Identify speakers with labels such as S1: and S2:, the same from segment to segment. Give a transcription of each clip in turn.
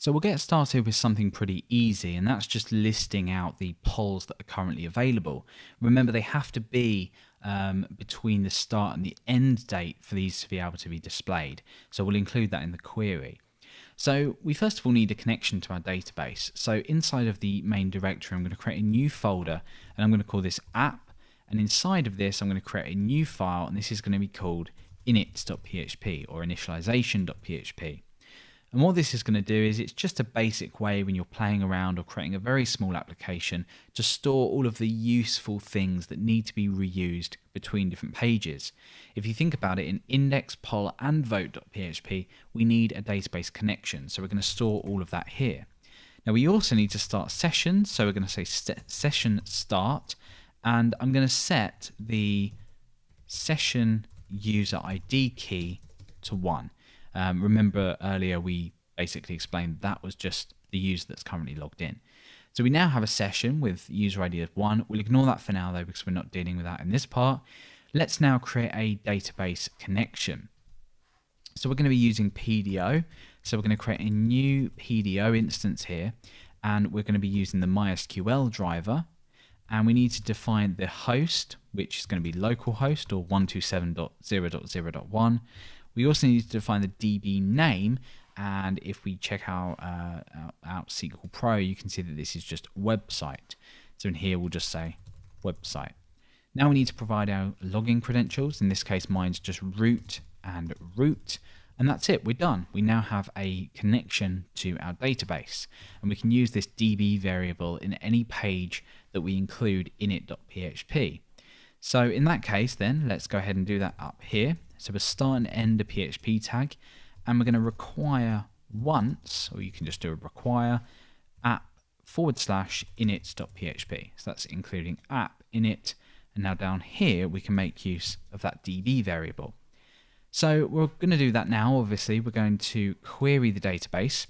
S1: So we'll get started with something pretty easy, and that's just listing out the polls that are currently available. Remember, they have to be between the start and the end date for these to be able to be displayed. So we'll include that in the query. So we first of all need a connection to our database. So inside of the main directory, I'm going to create a new folder, and I'm going to call this app. And inside of this, I'm going to create a new file, and this is going to be called init.php or initialization.php. And what this is going to do is it's just a basic way when you're playing around or creating a very small application to store all of the useful things that need to be reused between different pages. If you think about it, in index, poll, and vote.php, we need a database connection. So we're going to store all of that here. Now we also need to start sessions. So we're going to say session start, and I'm going to set the session user ID key to 1. Remember earlier we basically explained that was just the user that's currently logged in. So we now have a session with user ID of 1. We'll ignore that for now though because we're not dealing with that in this part. Let's now create a database connection. So we're going to be using PDO. So we're going to create a new PDO instance here, and we're going to be using the MySQL driver. And we need to define the host, which is going to be localhost or 127.0.0.1. We also need to define the DB name, and if we check out SQL Pro, you can see that this is just website. So in here we'll just say website. Now we need to provide our login credentials. In this case, mine's just root and root, and that's it. We're done. We now have a connection to our database, and we can use this DB variable in any page that we include init.php. So in that case, then let's go ahead and do that up here. So we'll start and end a PHP tag, and we're going to require once, or you can just do a require app/init.php. So that's including app, init, and now down here we can make use of that DB variable. So we're going to do that now. Obviously, we're going to query the database,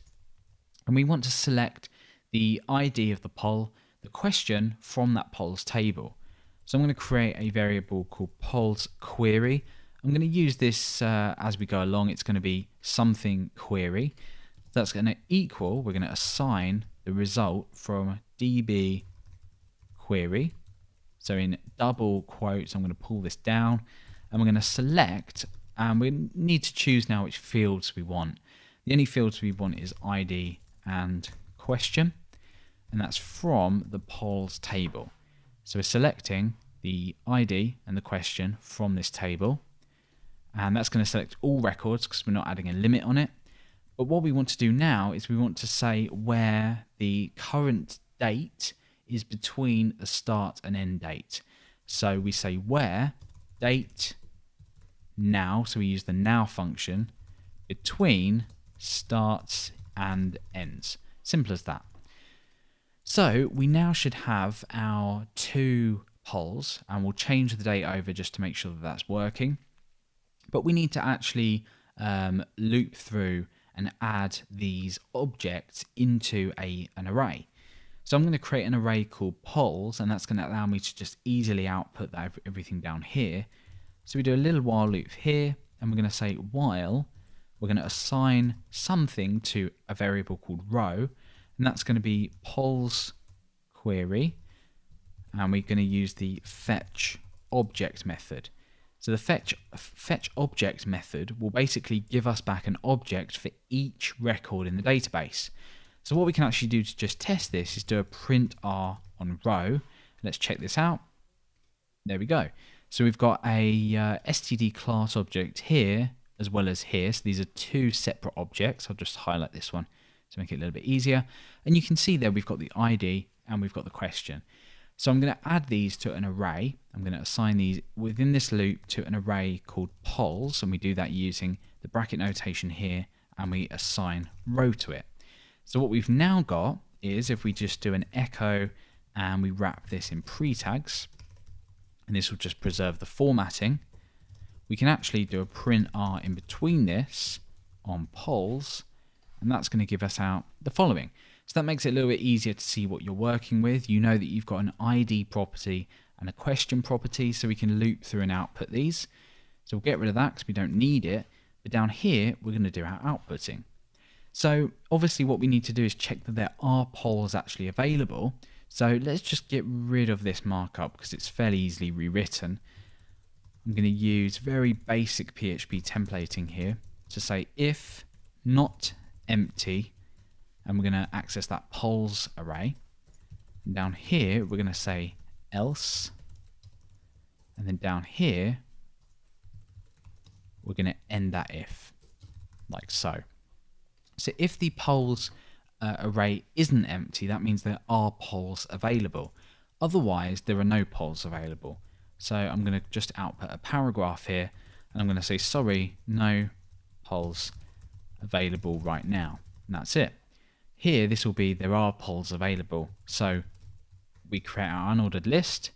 S1: and we want to select the ID of the poll, the question from that polls table. So I'm going to create a variable called polls query. I'm going to use this as we go along. It's going to be something query. That's going to equal, we're going to assign the result from DB query. So in double quotes, I'm going to pull this down, and we're going to select, and we need to choose now which fields we want. The only fields we want is ID and question, and that's from the polls table. So we're selecting the ID and the question from this table. And that's going to select all records because we're not adding a limit on it. But what we want to do now is we want to say where the current date is between the start and end date. So we say where date now, so we use the now function, between starts and ends. Simple as that. So we now should have our 2 polls, and we'll change the date over just to make sure that that's working. But we need to actually loop through and add these objects into an array. So I'm going to create an array called polls, and that's going to allow me to just easily output everything down here. So we do a little while loop here, and we're going to say while we're going to assign something to a variable called row, and that's going to be polls query, and we're going to use the fetch object method. So the fetch object method will basically give us back an object for each record in the database. So what we can actually do to just test this is do a print r on row. Let's check this out. There we go. So we've got a std class object here as well as here. So these are 2 separate objects. I'll just highlight this one to make it a little bit easier. And you can see there we've got the ID and we've got the question. So I'm going to add these to an array. I'm going to assign these within this loop to an array called polls, and we do that using the bracket notation here, and we assign row to it. So what we've now got is if we just do an echo and we wrap this in pre-tags, and this will just preserve the formatting, we can actually do a print r in between this on polls, and that's going to give us out the following. So that makes it a little bit easier to see what you're working with. You know that you've got an ID property and a question property, so we can loop through and output these. So we'll get rid of that because we don't need it. But down here, we're going to do our outputting. So obviously what we need to do is check that there are polls actually available. So let's just get rid of this markup because it's fairly easily rewritten. I'm going to use very basic PHP templating here to say if not empty, and we're going to access that polls array. And down here, we're going to say else. And then down here, we're going to end that if, like so. So if the polls array isn't empty, that means there are polls available. Otherwise, there are no polls available. So I'm going to just output a paragraph here, and I'm going to say, sorry, no polls available right now. And that's it. Here, this will be, there are polls available. So we create our unordered list,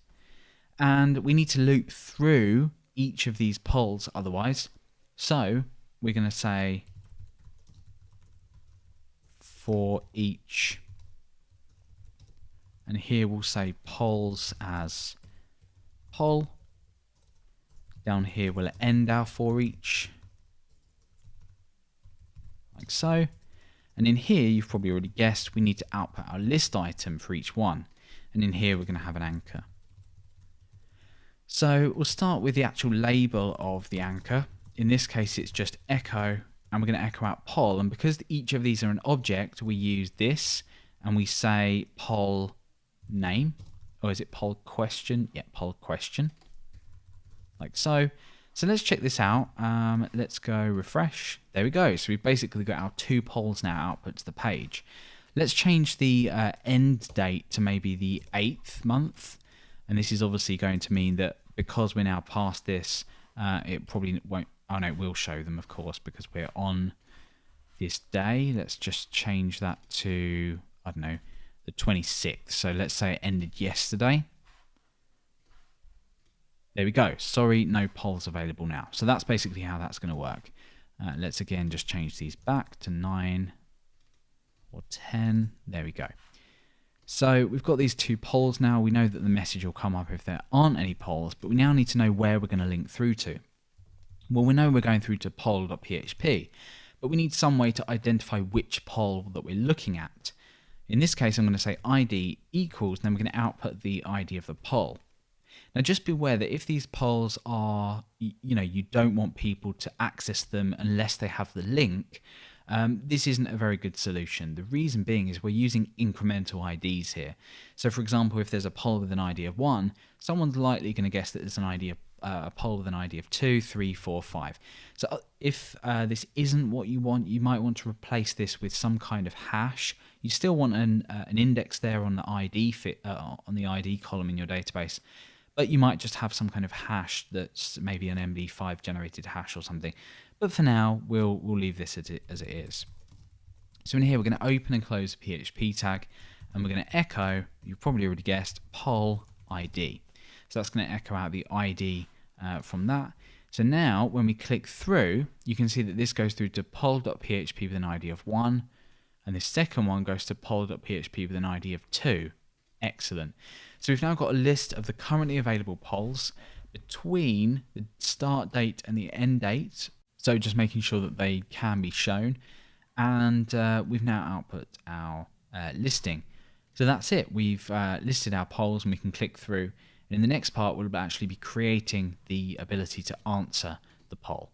S1: and we need to loop through each of these polls otherwise. So we're going to say, for each, and here we'll say polls as poll. Down here we'll end our for each, like so. And in here, you've probably already guessed, we need to output our list item for each one. And in here, we're going to have an anchor. So we'll start with the actual label of the anchor. In this case, it's just echo, and we're going to echo out poll. And because each of these are an object, we use this, and we say poll name, or is it poll question? Yeah, poll question, like so. So let's check this out. Let's go refresh. There we go. So we've basically got our 2 polls now output to the page. Let's change the end date to maybe the 8th month. And this is obviously going to mean that because we're now past this, it probably won't, oh no, it will show them, of course, because we're on this day. Let's just change that to, I don't know, the 26th. So let's say it ended yesterday. There we go. Sorry, no polls available now. So that's basically how that's going to work. Let's again just change these back to 9 or 10. There we go. So we've got these 2 polls now. We know that the message will come up if there aren't any polls, but we now need to know where we're going to link through to. Well, we know we're going through to poll.php, but we need some way to identify which poll that we're looking at. In this case, I'm going to say ID equals, and then we're going to output the ID of the poll. Now, just beware that if these polls are, you don't want people to access them unless they have the link, this isn't a very good solution. The reason being is we're using incremental IDs here. So, for example, if there's a poll with an ID of 1, someone's likely going to guess that there's an ID of a poll with an ID of 2, 3, 4, 5. So if this isn't what you want, you might want to replace this with some kind of hash. You still want an index there on the ID column in your database, but you might just have some kind of hash that's maybe an MD5 generated hash or something. But for now, we'll leave this as it is. So in here, we're going to open and close the PHP tag, and we're going to echo, you've probably already guessed, poll ID. So that's going to echo out the ID from that. So now, when we click through, you can see that this goes through to poll.php with an ID of 1, and this second one goes to poll.php with an ID of 2. Excellent. So we've now got a list of the currently available polls between the start date and the end date. So just making sure that they can be shown. And we've now output our listing. So that's it. We've listed our polls and we can click through. And in the next part, we'll actually be creating the ability to answer the poll.